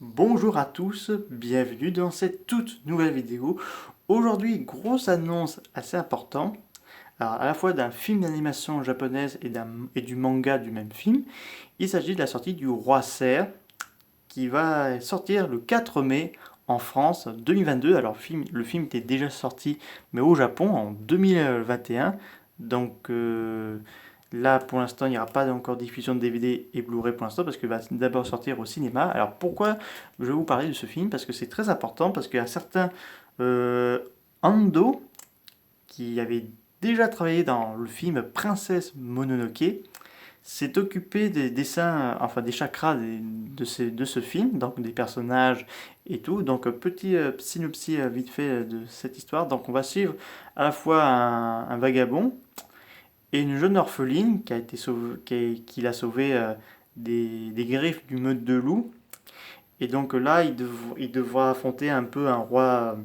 Bonjour à tous, bienvenue dans cette toute nouvelle vidéo. Aujourd'hui, grosse annonce assez importante. Alors, à la fois d'un film d'animation japonaise et du manga du même film. Il s'agit de la sortie du Roi Cerf qui va sortir le 4 mai en France 2022. Alors, le film était déjà sorti, mais au Japon en 2021. Donc, là, pour l'instant, il n'y aura pas encore diffusion de DVD et Blu-ray pour l'instant parce qu'il va d'abord sortir au cinéma. Alors pourquoi je vais vous parler de ce film? Parce que c'est très important, parce qu'il y a un certain euh, Ando qui avait déjà travaillé dans le film Princesse Mononoke, s'est occupé des dessins, enfin des chakras de ce film, donc des personnages et tout. Donc petit synopsis vite fait de cette histoire. Donc on va suivre à la fois un vagabond et une jeune orpheline qui a été sauvée, qui l'a sauvée des griffes du meute de loups. Et donc là, il devra affronter un peu un roi,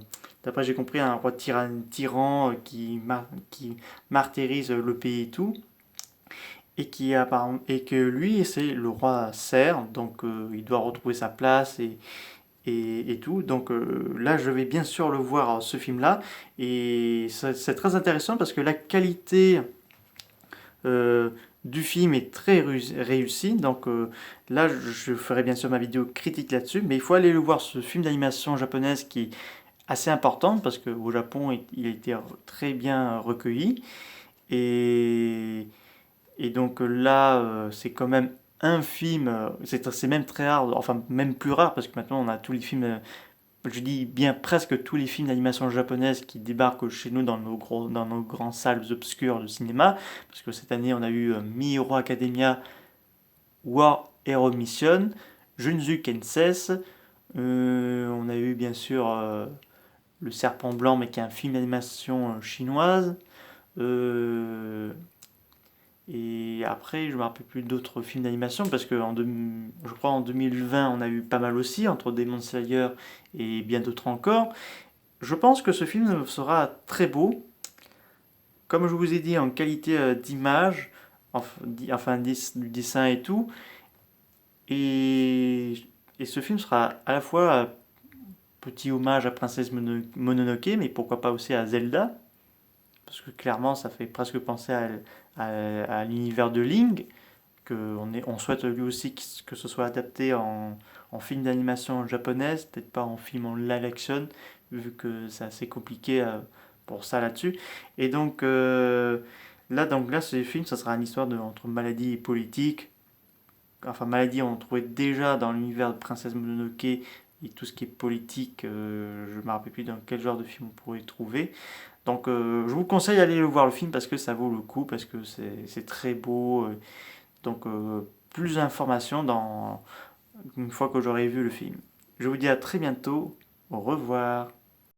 d'après j'ai compris, un roi tyran qui martyrise le pays et tout. Et que lui, c'est le roi cerf, donc il doit retrouver sa place et tout. Donc là, je vais bien sûr le voir, ce film-là. Et c'est très intéressant parce que la qualité euh, du film est très réussi. Donc là, je ferai bien sûr ma vidéo critique là-dessus. Mais il faut aller le voir, ce film d'animation japonaise qui est assez important parce qu'au Japon, il a été très bien recueilli. Et, et donc là, c'est quand même un film, c'est même très rare, enfin même plus rare parce que maintenant on a tous les films, je dis bien presque tous les films d'animation japonaise qui débarquent chez nous dans nos grandes salles obscures de cinéma. Parce que cette année, on a eu Mi Hero Academia, War Hero Mission, Junzu Kenses. On a eu bien sûr Le Serpent Blanc, mais qui est un film d'animation chinoise. Euh, et après, je ne me rappelle plus d'autres films d'animation parce que je crois en 2020, on a eu pas mal aussi, entre Demon Slayer et bien d'autres encore. Je pense que ce film sera très beau, comme je vous ai dit, en qualité d'image, enfin du dessin et tout. Et, et ce film sera à la fois un petit hommage à Princesse Mononoke, mais pourquoi pas aussi à Zelda, parce que clairement ça fait presque penser à l'univers de Link, on souhaite lui aussi que ce soit adapté en film d'animation japonaise, peut-être pas en film en live action, vu que c'est assez compliqué pour ça là-dessus. Et donc là, ce film, ça sera une histoire entre maladie et politique. Enfin, maladie, on trouvait déjà dans l'univers de Princesse Mononoke et tout ce qui est politique, je ne me rappelle plus dans quel genre de film on pourrait trouver. Donc, je vous conseille d'aller le voir le film parce que ça vaut le coup, parce que c'est très beau. Donc, plus d'informations une fois que j'aurai vu le film. Je vous dis à très bientôt. Au revoir.